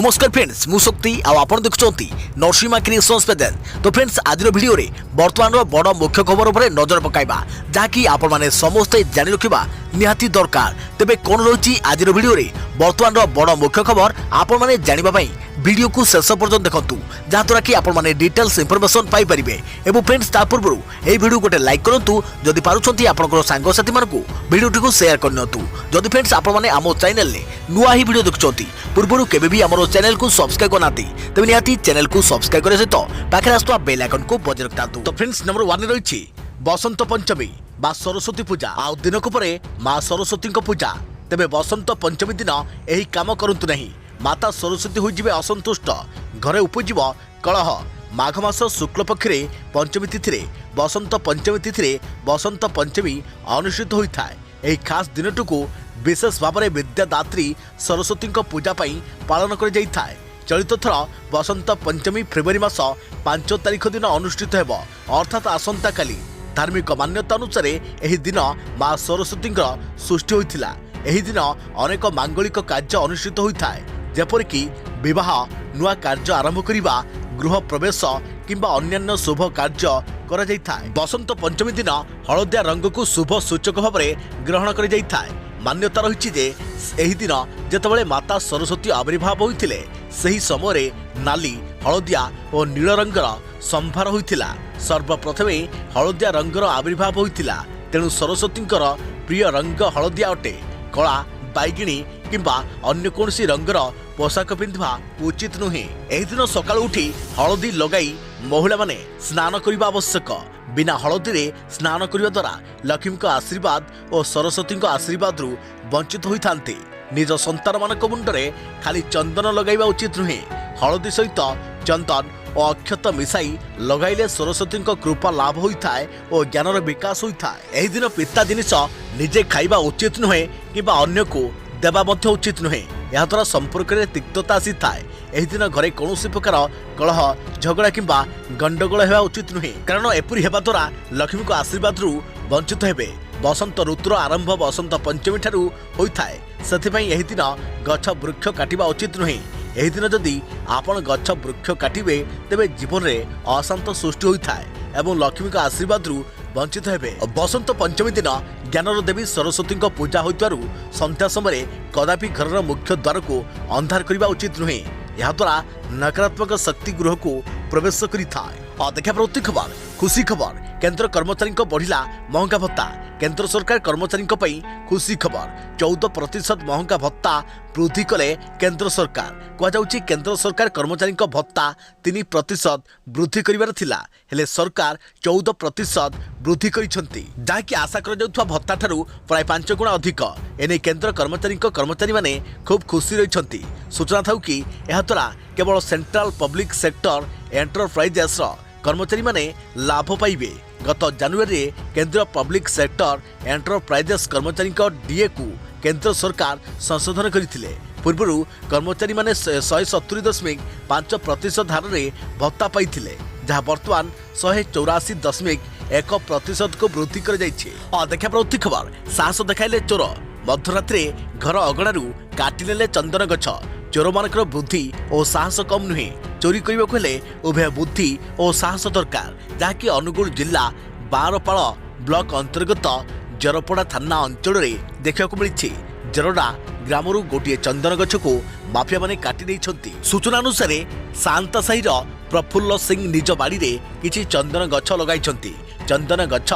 नमस्कार फ्रेंड्स मु शक्ति आपण देखुंती नरसिंहा क्रिएशंस पेजेल। तो फ्रेंड्स आज वीडियो रे वर्तमान बड़ मुख्य खबर उपर नजर पकाइबा जहाँकि आपण माने समस्ते जानि रखिबा निहाती दरकार। तेबे कोन रही आज वीडियो रे वर्तमान बड़ मुख्य खबर आपण माने जानिबा पई वीडियो को शेष पर्यंत देखंतु जहाँद्वारा कि आपण माने डिटेल्स इंफॉर्मेशन पाई परिबे। एवं फ्रेंड्स ता पूर्व ए वीडियो गोटे लाइक करंतु जदि पारुछंती आपनकर सांग साथी मानकु वीडियो को शेयर करनतु। जदि फ्रेंड्स आपण माने आमो चैनल ले नुआ ही वीडियो देखुछंती पूर्व केबे भी हमरो चैनल को सब्सक्राइब करनाती तबे निहाती चैनल को सब्सक्राइब करे सहित पाखे आसुवा बेल आइकन को बजाय रखतांतु। तो फ्रेंड्स नंबर 1 रही बसंत पंचमी बा सरस्वती पूजा आ दिनक परे मां सरस्वती पूजा। तेबे बसंत पंचमी दिन एही काम करंतु नहीं माता सरस्वती होइजिबे असंतुष्ट घरे उपजिब कलह। माघ मास शुक्ल पक्षरे पंचमी तिथि बसंत पंचमी तिथि बसंत पंचमी अनुष्ठित होता है। एही खास दिनटुकु विशेष भाव में विद्यादात्री सरस्वती पूजा पालन कर जाइए। चलित थर बसंत पंचमी फेब्रुआरी मास 5 तारिख दिन अनुष्ठित होब अर्थात आसंता काली। धार्मिक मान्यता अनुसार एही दिन मां सरस्वती सृष्टि होइथिला। एही दिन अनेक मांगलिक कार्य अनुष्ठित होता है जेपरिक विवाह नुआ कार्य आरंभ करने गृह प्रवेश किंबा अन्यान्य शुभ कार्य करा जाइथा है। बसंत पंचमी दिन हलदिया रंग को शुभ सूचक भाव में ग्रहण कर जाइथा है। मान्यता रही जे एही दिन जेतेबेले माता सरस्वती आविर्भाव होइथिले सही समय नाली हलदिया और नील रंगर संभार होइथिला। सर्वप्रथमे हलदिया रंगर आविर्भाव होइथिला तेणु सरस्वतींकर प्रिय रंग हलदिया अटे। कला बैगिणी किंबा अन्य कोनसी रंगर पोशाक पिंधा उचित नुहे। एही दिन सकाळ उठी हलदी लगाई महिला माने स्नान करने आवश्यक। बिना हलदी रे स्नान करने द्वारा लक्ष्मी का आशीर्वाद और सरस्वती आशीर्वाद रु वंचित होइथांती। निज संतान मानक मुंडरे खाली चंदन लगाइबा उचित नुहे। हलदी सहित चंदन और अक्षत मिसाई लगाइले सरस्वती कृपा लाभ होता है और ज्ञानर विकास होता है। एही दिन पिता जिनिस निजे खाइबा उचित नुहे किंबा अन्य को देवा मध्य उचित नुहे। यह द्वारा संपर्क में तिक्तता आसी थाए। एही दिन घरे कौनसी प्रकार कलह झगड़ा किंबा गंडगोल हेबा उचित नुहे कारण एपरी हेबा द्वारा लक्ष्मी को आशीर्वाद रु वंचित हेबे। बसंत ऋतुर आरंभ बसंत पंचमी ठारू होता है। सेथिपई एही दिन गछ वृक्ष काटिबा उचित नुहे। एही दिन जदि आपण गछ वृक्ष काटिबे तेबे जीवन रे अशांत सृष्टि होता है एवं लक्ष्मी का आशीर्वाद रु वंचित हेबे। बसंत पंचमी दिन ज्ञानर देवी सरस्वती पूजा होइतवारु संध्या समय कदापि घर मुख्य द्वार को अंधार करने उचित नुहे। यह द्वारा नकारात्मक शक्ति गृह को प्रवेश करिथाए। देखा प्रति खबर खुशी खबर केंद्र कर्मचारी बढ़िला महंगा भत्ता। केंद्र सरकार कर्मचारी खुशी खबर 14% महंगा भत्ता वृद्धि कले केंद्र सरकार। कहुची केंद्र सरकार कर्मचारी भत्ता 3% वृद्धि करिवार थिला हेले सरकार 14% वृद्धि करिसंती जाकि आशा कर जाउथवा भत्ता ठारू प्राय 5 गुणा अधिक। एने केंद्र कर्मचारी माने खूब खुशी रहिसंती। सूचना थाउ कि एहा द्वारा केवल सेंट्रल पब्लिक सेक्टर एंटरप्राइजेस कर्मचारी माने लाभ पाइबे। गत जनवरी केंद्र पब्लिक सेक्टर एंटरप्राइजेस कर्मचारी डीए को केंद्र सरकार संशोधन करथिले। पूर्व कर्मचारी माने 170.5% हार रे भत्ता पाइथिले जहां वर्तमान 184.1% को वृद्धि कर जाइछे। देखा प्रति खबर साहस देखाइले चोर। मध्यरात्रि घर अगणारू काटिनेले चंदन गछ। चोर मानकर बुद्धि और साहस कम नुहे। चोरी करने को हेले उभय बुद्धि और साहस दरकार जहाँकि अनुगुल जिला बारपाड़ ब्लॉक अंतर्गत जरपड़ा थाना अंचल देखा मिली। जरडा ग्रामरू गोटे चंदन गछ को माफिया माने काटी देइछंती। सूचना अनुसार शांता साहिर प्रफुल्ल सिंह निज बाड़ी रे किछि चंदन गछ लगाइछंती। चंदन गछ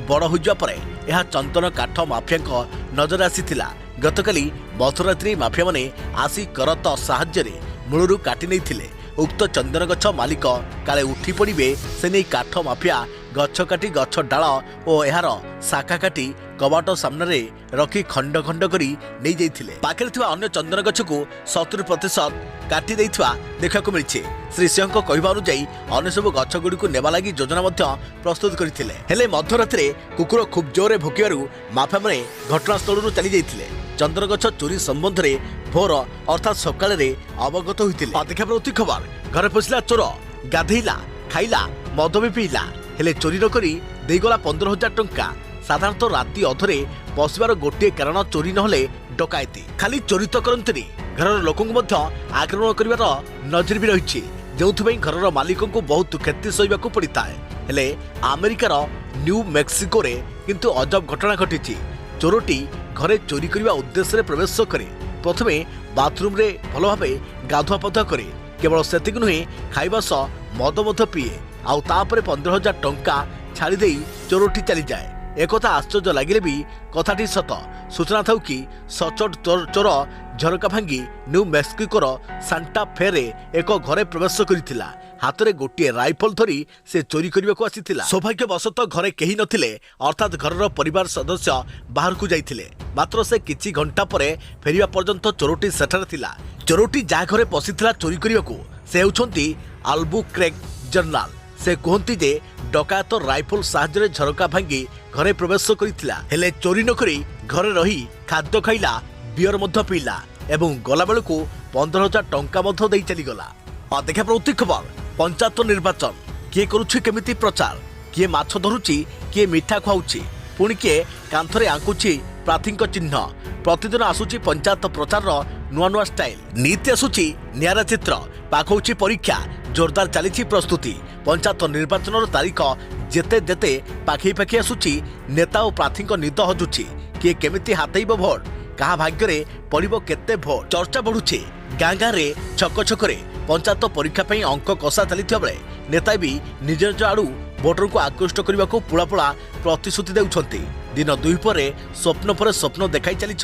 बड़ होइजा परे यह चंदन काठ माफिया नजर आसीथिला। गतकाली मध्यरात्रि माफिया माने आसी करत साहाय्य मूलरू काटी नहीं। उक्त चंदन गछ मालिक काले उठी पड़े से नहीं काठ माफिया गछ काटी गछ डाल और यार शाखा काटी कबाट सामने रखी खंड खंड करी नहीं जाइथिले। पाखरे थिबा अन्य चंदन गछ को 70% काटी देइथवा देखा मिली। श्री सिंह कहवा अनुଯାयी अन्य सब गछ गुड़ी को नेबा लगी योजना प्रस्तुत करथिले हेले मध्यरात्रि कुकुर खूब जोरे भोकिबारु माफिया माने घटनास्थल चली जाइथिले। चंदन गछ चोरी संबंध में भोर अर्थात सकाळे अवगत होइथिले। देखा प्रति खबर घर पशिला चोर गाधेइला खाइला मद भी पीला हेले चोरी न करी देगला 15,000 टंका। साधारणतः राति अधरे पशिबार गोटे कारण चोरी नहले डकायती खाली चोरी तो करंतनी घर लोक आक्रमण कर नजर भी रही जो घर मालिक को बहुत क्षति सहवाक पड़ता है। हेले अमेरिकार न्यू मेक्सिको रे किंतु अजब घटना घटी। चोरटी घरे चोरी करने उद्देश्य प्रवेश करे प्रथमे बाथरूम रे भल भाव गाधुआ पाधुआ करे केवल सेतिक नुहे खाइबा सह मद पीए आउ तापर 15,000 टंका छाड़ी दे चोरटी चली जाए। एक आश्चर्य लगे भी कथाटी सत। सूचना था कि सचोट चोर झरका भांगी न्यू मेक्सिकोर सांटा फे रे एक घरे प्रवेश करथिला। हाथ में गोटे राइफल धरी से चोरी करने को आसीथिला। सौभाग्यवशतः घरे केही नथिले अर्थात घर परिवार सदस्य बाहर को जाइथिले। मात्र से किछि घंटा परे फेरिया पर्यंत चोरटी सेठारे थिला। चोरटी जा घरे पसिथिला चोरी करने को से हेउछंती अल्बुक्रेक जर्नल। से कहती जे डकायत राइफल साहाय्य झरका भांगी घरे प्रवेश करथिला। हेले चोरी न करी घरे रही खाद्य खाइला बियर मध्य पीला एवं गला बेलू 15,000 टंका मध्य देई चली गला। देखा प्रति खबर पंचायत निर्वाचन किए करुछि केमिति प्रचार किए माछ धरुछि किए मिठा खुआउछि पुणी किए कांथरे आंकुछि प्रार्थी चिन्ह। प्रतिदिन आसुछि पंचायत प्रचार नुआ नुआ स्टाइल नीति आसुछि नियारा चित्र पाखौछि परीक्षा जोरदार चली प्रस्तुति। पंचायत निर्वाचन तारीख जेते जेते पाखई पाखई आसुछि नेता और प्रार्थी निद हजुछि किए केमिति हाथैब भोट कहा भाग्य पड़िबो केते भोट चर्चा बढ़ुछि। गाँ गाँ रे छक छकरे पंचायत परीक्षा पर अंक कषा चली बेले नेता भी निज निज आड़ू भोटर को आकृष्ट करने को पुला पुला प्रतिश्रुति देउछंती। दिन दुई पर स्वप्न देखाई चली।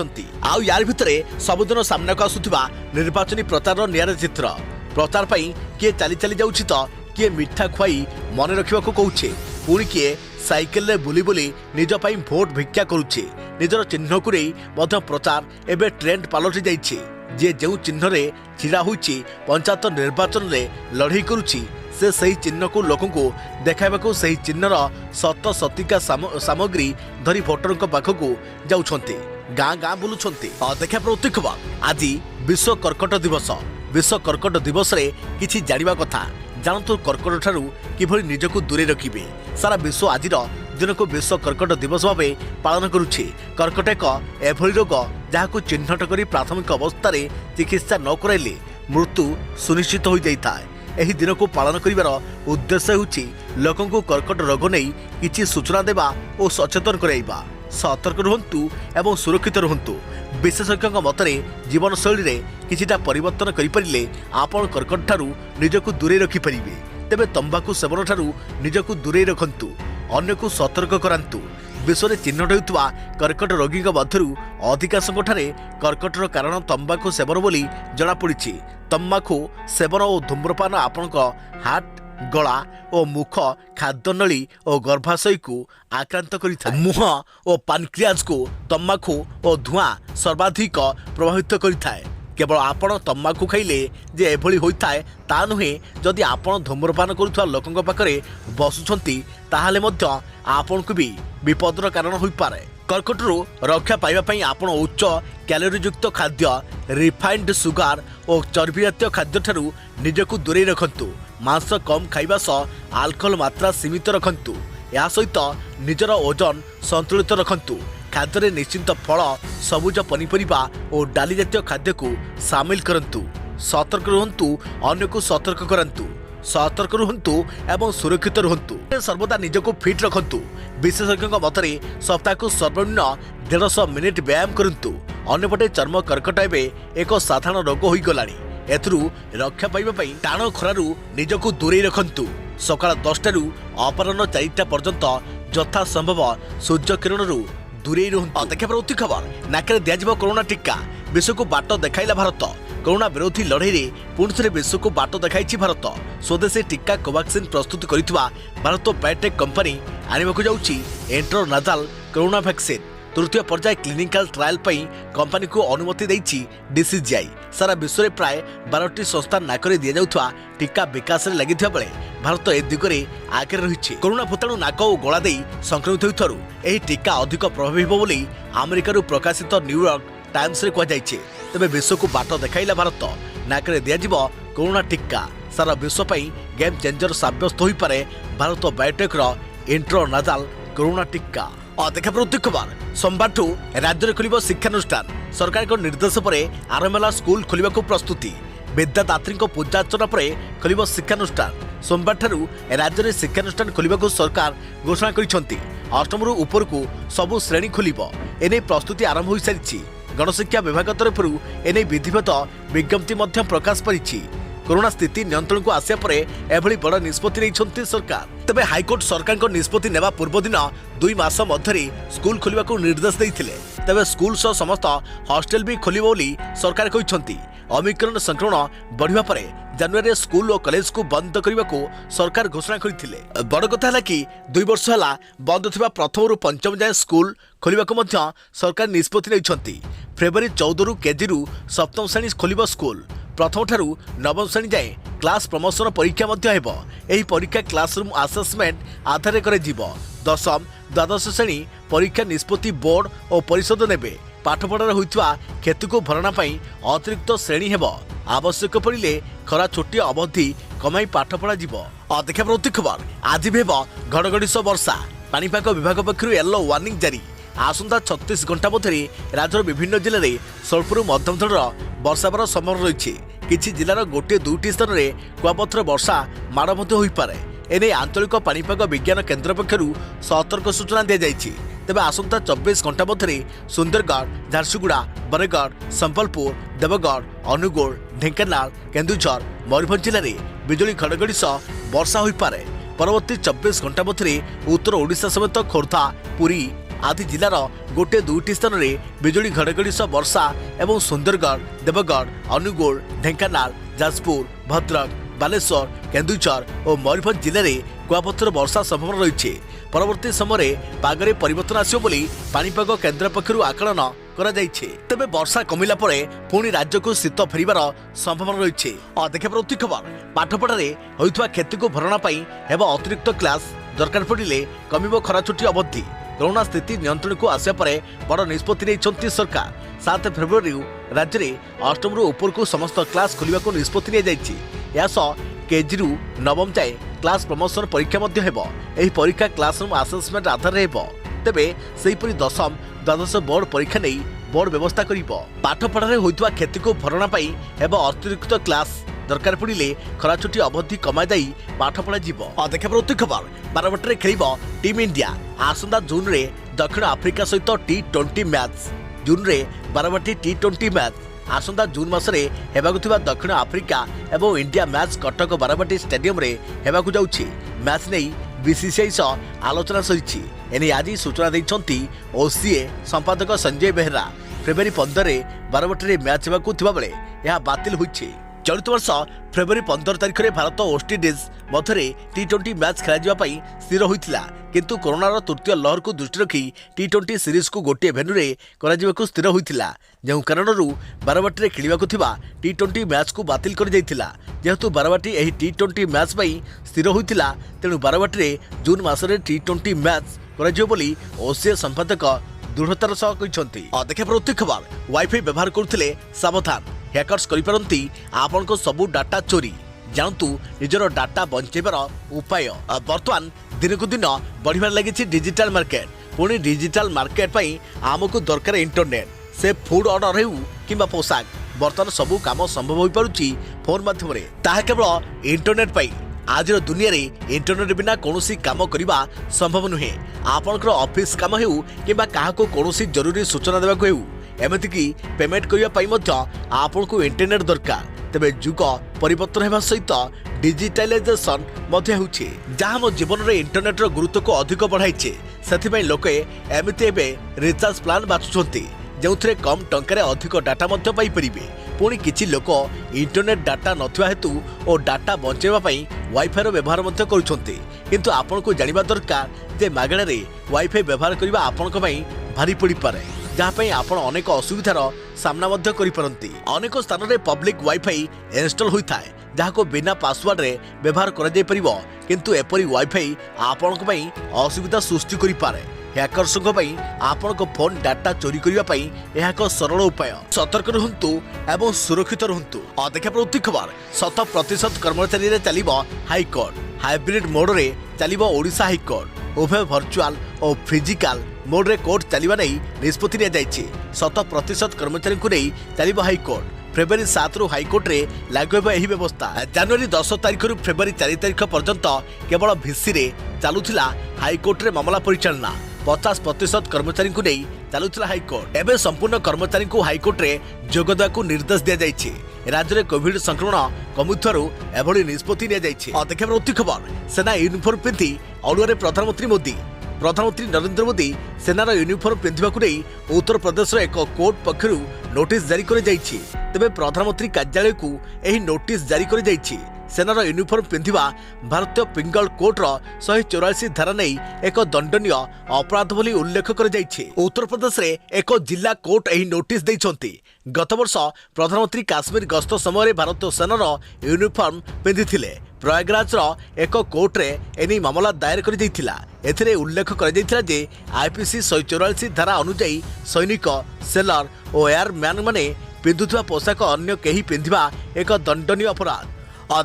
आउ यार भितरे सबुदिन सामना को आसुथिबा निर्वाचनी प्रचार नियारा चित्र। प्रचार पाई किए चली चली जाउछि तो किए मिठा खुआई मन रखा कहूचे पुणी किए साइकेल रे बुली बुली निज पाई भोट भिक्षा करुचे। निजर चिन्ह को नहीं प्रचार एवं ट्रेंड पलटि जाइए। जे जो चिन्ह रे छिड़ा होइछि पंचायत निर्वाचन रे लड़ाई करुछि से सही चिन्ह को लोक को देखाइबाकू सही चिन्हर सत सतिका सामग्री धरी भोटर पाखक जाउछंती गाँ गाँ बुलुछंती। देखा प्रति खबर आज विश्व कर्कट दिवस। विश्व कर्कट दिवस रे किछि जानिबा कथा जानतु कर्कट ठारू किभଳି निजको दूरे रखिबे। सारा विश्व आज दिन को विश्व कर्कट दिवस भाव पालन करुछि। कर्कट एक एभଳି रोग जहां चिन्हट कर प्राथमिक अवस्था चिकित्सा न कराइले मृत्यु सुनिश्चित हो जाता है। एही दिन को पालन करिवार उद्देश्य होछि लोकन को कर्कट रोग नहीं किछि सूचना देवा और सचेतन कराइबा। सतर्क रुहंतु एवं सुरक्षित रुहंतु। विशेषज्ञ मतरे जीवन शैली रे किछिटा परिवर्तन करि परिले आपण कर्कट ठारू निजको दूरे रखि परिबे। तेबे तंबाकू सेवन ठारू निजको दूरे रखंतु अन्य को सतर्क करांतु। विश्व में चिन्हट होता कर्कट रोगी मध्य अधिकांश कर्कटर कारण तंबाकू सेवन बोली जनापड़ी। तंबाकू सेवन और धूम्रपान आपण हार्ट गला और मुख खाद्य नली और गर्भाशय को आक्रांत करिथा। मुह और पानक्रियाज को तंबाकू और धुआं सर्वाधिक प्रभावित करिथाए। केवल आपण तंबाकू खाइले जे एभली होइथाए ता नुहे। जदि आपण धूम्रपान करुवा लोकंक पाखरे बसुछंती ताहाले मध्य आपण को भी विपदर कारण होई पारे। कर्कटरू रक्षा पाइबा पई आपण उच्च कैलोरी युक्त खाद्य रिफाइंड सुगार और चर्बी जातीय खाद्य ठारू निजको दूरे रखंतु। मांस कम खाइबा सह अल्कोहल मात्रा सीमित रखंतु। या सहित निजर ओजन संतुलित रखंतु। खाद्य निश्चिंत फल सबुज पनीपरिबा और डाली जातीय खाद्य को सामिल करंतु। सतर्क रुहंतु अन्य को सतर्क करंतु। सतर्क रुहंतु एवं सुरक्षित रुहंतु। सर्वदा निजको फिट रखंतु। विशेषज्ञ मतरे सप्ताह को सर्वनिम्न 150 मिनिट व्यायाम करंतु। अन्यपटे चर्म कर्कट एक साधारण रोग होई गलानी। एथरू रक्षा पाइबा पई टाण खरारू निजको दूरे रखंतु। सकाळ 10टा रु अपराह्न 4टा पर्यंत यथा संभव सूर्य किरणरू दूरे रुहंतु। देखा प्रति खबर नाकरे दियाजिबो कोरोना टीका। विश्व को बाट देखाइला भारत। कोरोना विरोधी लड़ाई रे पुणी थे विश्व को बाट देखाई भारत। स्वदेशी टीका कोवैक्सीन प्रस्तुत करितबा भारत बायोटेक कंपनी आनिबाकू जाउची इंट्रोनाजाल कोरोना वैक्सीन। तृतीय पर्याय क्लिनिकल ट्रायल पई कंपनी को अनुमति देइछि डीसीजीआई। सारा विश्व में प्राय 12टी संस्था नाकरे दिया जाउथवा टीका विकास रे लागिथिबा बेले भारत ए दिगरे आगे रहिछि। कोरोना भूताणु नाक और गला देई संक्रमित होइथारु एही टीका अधिक प्रभावी हो बोली अमेरिका प्रकाशित न्यूयॉर्क टाइम्स रे कह। तेबे विश्व को बाट देखाइला भारत। नाकरे दियाजिबो कोरोना टीका। सारा विश्व पई गेम चेंजर साब्यस्त होई पारे भारत बायोटेक रो इंट्रोनाजाल कोरोना टीका। देखा प्रवृत्ति खबर सोमवार राज्य में खोल शिक्षानुष्ठान सरकार निर्देश पर आरंभ है स्कूल खोलने को प्रस्तुति विद्यादात्री पूजार्चना पर खोल शिक्षानुष्ठान सोमवार राज्य में शिक्षानुष्ठान खोलने को सरकार घोषणा कर अष्टम रु ऊपर को सबु श्रेणी खोल एने प्रस्तुति आरंभ हो सारी गणशिक्षा विभाग तरफ एने विधिवत विज्ञप्ति प्रकाश पाई कोरोना स्थिति नियंत्रण को आसिया पर एभली बड़ निष्पत्ति नहीं सरकार तेबे हाईकोर्ट सरकार निष्पत्ति नेबा पूर्व दिन 2 मास मध्य स्कूल खोलने को निर्देश देते तेबे स्कूल सह समस्त हॉस्टेल भी खोल सरकार कहते ओमिक्रॉन संक्रमण बढ़िया पर जनवरी स्कूल और कॉलेज को बंद करने को सरकार घोषणा करथिले। बड़ कथा है कि 2 वर्ष है बंद थिबा प्रथम रु पंचम जाए स्कूल खोलने को सरकार निष्पत्ति नहीं फेब्रुआरी 14 रु केजी रु सप्तम श्रेणी खोल स्कूल प्रथम ठारू नवम श्रेणी जाए क्लास प्रमोशन परीक्षा एही परीक्षा क्लासरूम आसेसमेंट आधार कर दशम द्वादश श्रेणी परीक्षा निष्पत्ति बोर्ड और परिषद नेबे पाठपढ़ार होइतवा क्षति को भरणा पाई अतिरिक्त श्रेणी हेब आवश्यक पड़िले खरा छुट्टी अवधि कमाई पाठपढ़ा जीव। देखा प्रवृत्ति खबर आज भी हेब घड़घड़ी सह वर्षा पाणीपाग विभाग पक्षर येलो वार्निंग जारी आसंता 36 घंटा मध्य राज्यर विभिन्न जिले में स्वल्परू मध्यम धरणर वर्षा हेबार संभावना रही किछि जिलार गोटे 2टी स्थान में कुआपथर वर्षा माड़ होइपारे एने आंचलिक पाणीपाग विज्ञान केन्द्र पक्षर सतर्क सूचना दी जाइछि। तेबे आसंता 24 घंटा मध्य सुंदरगढ़ झारसुगुड़ा बरगढ़ संबलपुर देवगढ़ अनुगुल ढेंकानाल केन्दुझर मयूरभंज जिले में बिजुली घड़घड़ी सह वर्षा होइपारे परवर्ती 24 घंटा मध्य उत्तर ओडिशा समेत खोर्धा पुरी आदि जिलार गोटे 2टी स्थान में बिजुली घड़घड़ी सह वर्षा एवं सुंदरगढ़ देवगढ़ अनुगुल ढेंकानाल जाजपुर भद्रक बालेश्वर केन्दुझर और मयूरभंज जिले में कुआपथर वर्षा संभावना रही परवर्ती समय पागरे परिवर्तन आसियो बोली पाणीपाग केन्द्र पक्षर आकलन करा जाइछे। तेबे वर्षा कमिला परे पुणी राज्य को शीत फेरिबार संभावना रही। देखा प्रवृत्ति खबर पाठपढ़ारे होइतवा क्षति को भरणा पाई हेबा अतिरिक्त क्लास दरकार पड़िले कमिबो खरा छुट्टी अवधि कोरोना स्थिति नियंत्रण को आसिया पर बड़ निष्पत्ति नहीं सरकार 7 फेब्रुआरी राज्य में अष्टम रु ऊपर को समस्त क्लास खोलने को निष्पत्ति नहीं जाइए केजी रु नवम जाए क्लास प्रमोशन परीक्षा एही परीक्षा क्लासरूम आसेसमेंट आधार तेबे सेहीपरि दशम द्वादश बोर्ड परीक्षा नहीं बोर्ड व्यवस्था करिबो पाठपढ़ारे होइतवा क्षति को भरणा पाई हेबा अतिरिक्त क्लास दरकार पड़िले खरा छुट्टी अवधि कमाई जाई पाठपढ़ा जीव। देखा प्रवृत्ति खबर बारवाटी खेल टीम इंडिया आसंता जून रे दक्षिण आफ्रिका सहित T20 मैच जून रे बारवाटी T20 मैच आसंता जून मासरे हेबाकु थिबा दक्षिण आफ्रिका एवं India match Cuttack Barabati stadium रे हेबाकु जाउछि मैच नहीं बीसीसीआई सह आलोचना सरिछि एने आज सूचना दैछंती ओसीए संपादक संजय बेहरा फेब्रुआरी 15 रे बारवाटी रे मैच हेबाकु थिबा बेले यह बातिल होइछि। चलित वर्ष फेब्रुआरी 15 तारिख में भारत और वेस्टइंडीज मध्य T20 मैच खेल स्थिर होता किंतु कोरोनार तृतीय लहर को दृष्टि रखी T20 सीरीज को गोटे भेन्यू रे स्थिर होता जो कारण बारवाटी खेलवा T20 मैच को बातिल कर जेहेतु बारवाटी यही T20 मैच स्थिर होता तेणु बारवाटी जून मासरे T20 मैच कर ओसीए संपादक दृढ़तार सह कहते। देखा प्रवृत्ति खबर वाईफाई व्यवहार करते सावधान हैकर्स करिपारंती आपन को सबु डाटा चोरी जानतु निजर डाटा बंचेबार उपाय। वर्तमान दिन को दिन बढ़िबार लगी डिजिटल मार्केट पुणी डिजिटल मार्केट पई आमको दरकार इंटरनेट से फूड ऑर्डर हेउ किंबा पोशाक वर्तमान सबु काम संभव हो पारुची फोन माध्यम रे ताहा केवल इंटरनेट पई आज दुनिया रे इंटरनेट बिना कोनोसी काम करिबा संभव नुहे आपनकर ऑफिस काम हेउ किंबा काहाको कोनोसी जरूरी सूचना देबाको हेउ एमती कि पेमेंट करने आपको इंटरनेट दरकार तेबे जुग परिवर्तन होगा सहित डिजिटाइजेशन जहाँ मो जीवन में इंटरनेट गुरुत्व को अधिक बढ़ाई से लोके एमती एवं रिचार्ज प्लान बाछुंट जो कम टंकार अधिक डाटा पाइपर पुणी किसी लोक इंटरनेट डाटा नथिबा हेतु और डाटा बंचाइवाई वाईफाई व्यवहार किंतु आपण को जानिबा दरकार जे मागणारे वाईफाई व्यवहार करबा आपणक पई भारी पड़ी पारे जहाँपाई आपण अनेक असुविधार सामना करिपारंती। अनेक स्थान में पब्लिक वाईफाई इनस्टॉल होता है जहाँ को बिना पासवर्ड रे व्यवहार करा जाय परिबो किंतु एपरी वाईफाई आपणक पई असुविधा सृष्टि करि पारे हैकर्सक पई आपणक फोन डाटा चोरी करिवा पई यह एक सरल उपाय। सतर्क रहंतु एवं सुरक्षित रहंतु। देखा प्रवृत्ति खबर 100% कर्मचारी रे चलिबो हाईकोर्ट हाइब्रिड मोड रे चलिबो ओडिशा हाईकोर्ट उभय वर्चुआल और फिजिकल मोड्रे कोर्ट चलिबा नै निष्पत्ति निया जायछि 100% कर्मचारी को नै चलिबा हाईकोर्ट फेब्रुआरी 7 रु हाईकोर्ट रे लागू हेबा एही व्यवस्था जनवरी 10 तारिख रु फेब्रुआरी 4 तारिख पर्यंत केवल भिसी रे चालुथिला हाईकोर्ट रे मामला परिचालना 50% कर्मचारी को नहीं चलुला हाईकोर्ट एवं संपूर्ण कर्मचारी को हाईकोर्ट रे जोग देवाक निर्देश दि जाइए राज्य में कोविड संक्रमण कमुथारू एभली निष्पत्ति देखा उच्च खबर सेना यूनिफॉर्म पिंधि अड़ुआ प्रधानमंत्री मोदी प्रधानमंत्री नरेंद्र मोदी सेनार यूनिफॉर्म पिंधिबा उत्तर प्रदेश एक कोर्ट पक्षर नोटिस जारी कर तेबे प्रधानमंत्री कार्यालय को यह नोटिस जारी कर सेनार यूनिफॉर्म पिंधिबा भारतीय पिंगल कोर्टर 184 धारा नहीं एक दंडनीय अपराध बोली उल्लेख कर उत्तर प्रदेश रे एक जिला कोर्ट यही नोटिस देइछंती गत वर्ष प्रधानमंत्री काश्मीर गस्त समय भारतीय सेनार यूनिफॉर्म पिंधिथिले प्रयागराज एक कोर्ट रे एनी मामला दायर कर एथिरे उल्लेख कर आईपीसी 184 धारा अनुଯାयी सैनिक सेलर और एयरमैन माने पिंधुवा पोशाक अन्य केही पिंधिबा एक दंडनीय अपराध।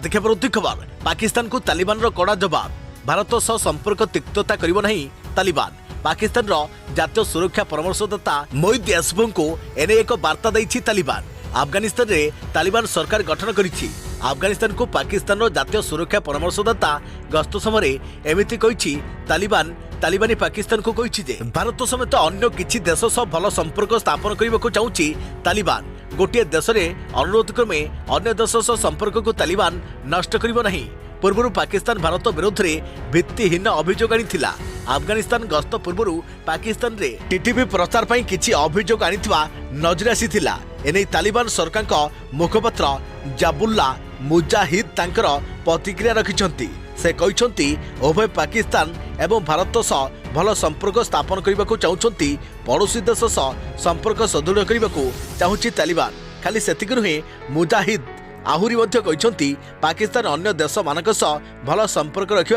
देखा पड़ती खबर पाकिस्तान को तालिबान रो कड़ा जवाब भारत सह संपर्क तिक्तता करिबो नहीं तालिबान पाकिस्तान रो जातीय सुरक्षा परामर्शदाता मोईद यासुफ को एने एक वार्ता दैछि तालिबान अफगानिस्तान रे तालिबान सरकार गठन करिछि अफगानिस्तान को पाकिस्तान रो जातीय सुरक्षा परामर्शदाता गस्त समय एमिति कहिछि तालिबानी पाकिस्तान को कहिछि जे भारत समेत अन्य किछि देश सह भल संपर्क स्थापन करबाको चाहूछि तालिबान गोटे देश में अनुरोध क्रमे अन्य देश सह संपर्क को तालिबान नष्ट करिबो नहीं पूर्व पाकिस्तान भारत विरोध में भित्तिहीन अभियोग आनिथिला अफगानिस्तान गस्त पूर्व पाकिस्तान रे टीटीपी प्रचार पई किछि अभियोग आनिथिबा नजर आसीथिला एनै तालिबान सरकार का मुखपात्र जाबुल्ला मुजाहिद तांकर प्रतिक्रिया रखिछंती से कहते उभय पाकिस्तान एवं भारत सह भल संपर्क स्थापन करने को चाहते पड़ोशी देश सह संपर्क सुदृढ़ करने को चाहूँगी तालिबान खाली सेतिक नुहे मुजाहिद आहुरी कहते पाकिस्तान अन्य देश मानक सह भल संपर्क रखा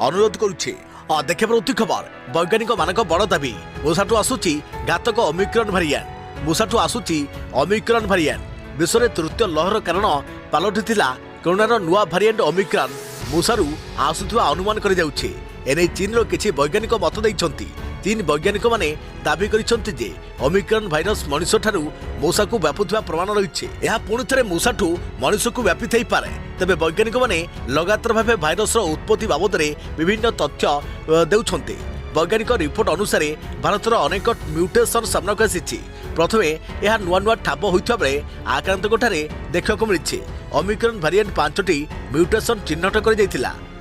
अनुरोध करुछे। देखा उच्च खबर वैज्ञानिक मानक बड़ दाबी मूषाठू आसूची घातक ओमिक्रॉन भारिएंट मूषाठू आसूची ओमिक्रॉन भारिएंट विश्व तृतीय लहर कारण पलटिथिला कोरोनार नुआ भारिएंट ओमिक्रॉन मूषारू आसुवा अनुमान कर जाउछे एने चीन किछि वैज्ञानिक मत देइछंती चीन वैज्ञानिक माने दाबी करिसंती जे ओमिक्रॉन भाइरस मनुष्य ठारू मूषा को व्यापुवा प्रमाण रही है पुणी थे मूषाठू मनुष्य को व्यापी थई पारे तेबे वैज्ञानिक माने लगातार भाव भाइरस उत्पत्ति बाबद विभिन्न तथ्य देउछंती वैज्ञानिक रिपोर्ट अनुसार भारतर अनेक म्यूटेशन सामना को आसी प्रथमे यह नुआ नुआ ठाब होता बेले आक्रांतों देखा मिली ओमिक्रॉन भारिएंट 5टी म्यूटेशन चिन्हट कर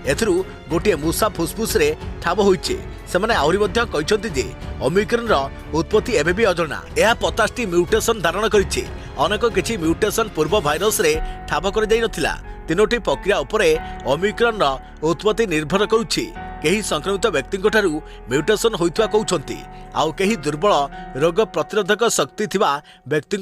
एथिरू गोटे मूषा फुसफुस रे ठाब होइछे सेमाने आहुरी मध्य कहछन्ति जे ओमिक्रॉन रो उत्पत्ति एबे भी अजଣା यह 50टी म्यूटेशन धारण करिछे अनेक किछि म्यूटेशन पूर्व भाइरस रे ठाब कर जाई नथिला तीनोटी प्रक्रिया उपरे ओमिक्रॉन रो उत्पत्ति निर्भर करुछि केही संक्रमित व्यक्ति म्यूटेशन होइतवा कहउछन्ति आउ केही दुर्बल रोग प्रतिरोधक शक्ति थिबा व्यक्ति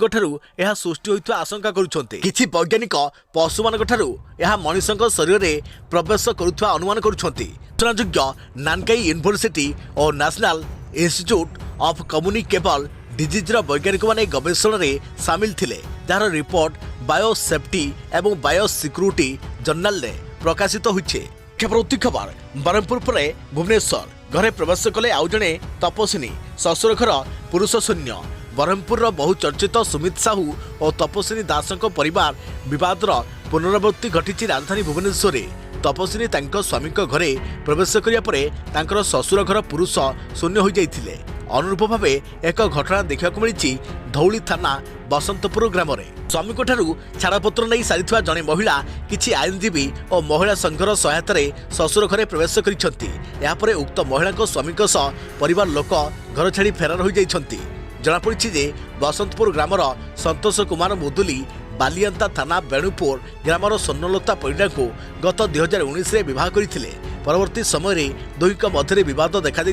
यह सृष्टि होइतवा आशंका करुछन्ति किछि वैज्ञानिक पशु मानक ठारू यह मनुष्यक शरीर में प्रवेश करुथवा अनुमान करुछन्ति सूचनायोग्य नानकाई यूनिवर्सिटी और national institute of communicable disease वैज्ञानिक माने गवेषणा रे शामिल थिले जार रिपोर्ट बायोसेफ्टी एवं बायोसिक्यूरिटी जर्नल रे प्रकाशित होइछे। उच्च खबर बरहमपुर पर भुवनेश्वर घरे प्रवेश कले आउ जणे तपस्विनी शशुर घर पुरुष शून्य बरहमपुर बहुचर्चित सुमित साहू और तपस्विनी दास परिवार विवादर पुनरावृत्ति घटी राजधानी भुवनेश्वर में तपस्विनी तांको स्वामी घरे प्रवेश करिया शशुर घर पुरुष शून्य हो जाइथिले अनुरूप भाव एक घटना देखा मिली धौली थाना बसंतपुर ग्राम स्वामी छाड़पत्र नहीं सारी जड़े महिला किछि आईनजीवी और महिला संघर सहायतार शशुर घरे प्रवेश कर उक्त महिला स्वामी परिवार लोक घर छाड़ी फेरार हो जाइछन्ति जनापड़ी जे बसंतपुर ग्रामर संतोष कुमार मुदुली बालियंता थाना बेणुपुर ग्रामर स्वर्णलता परिडा को गत 2019 में विवाह करते परवर्ती समय दुहिक मध्य विवाद देखा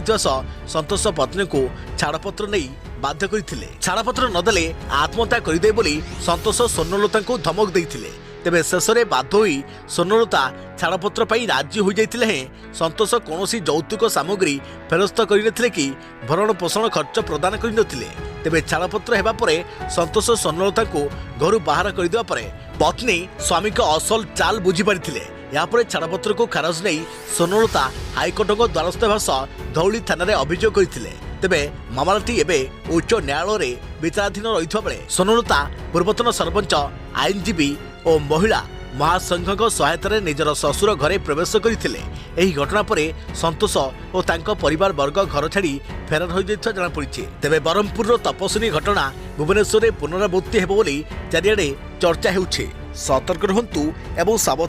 संतोष पत्नी को छाड़पत्र नहीं बाध्य करते छाड़पत्र नदेले आत्महत्या करदे बोली संतोष स्वर्णलता को धमक देते तेबे शेष में बाध्य होई स्वर्णलता छाड़पत्र पाई राजी हो जाते हैं संतोष कौन यौतुक सामग्री फेरस्त करनथिले कि भरण पोषण खर्च प्रदान करनथिले तेबे छाड़पत्र हेबा परे संतोष स्वर्णलता को घर बाहर करदेवा परे पत्नी स्वामी को असल चाल बुझी पारिथिले यापर छाड़पत्र को खारज नहीं स्वर्णलता हाईकोर्ट द्वारस्थ हेबा सह धौली थाना अभियोग करथिले तेबे मामलाटी एबे उच्च न्यायालय विचाराधीन रही बेले सोनलता पूर्वतन सरपंच आईनजीवी और महिला महासंघ सहायतार निजर ससुर घरे प्रवेश करते। यही घटना पर संतोष और तांको परिवार वर्ग घर छाड़ी फेरार हो जनापड़ी। तेबे ब्रह्मपुर तपस्विनी घटना भुवनेश्वर में पुनरावृत्ति हेब बोली चारिआडे चर्चा हेउछि। सतर्क रहंतु एवं सावधान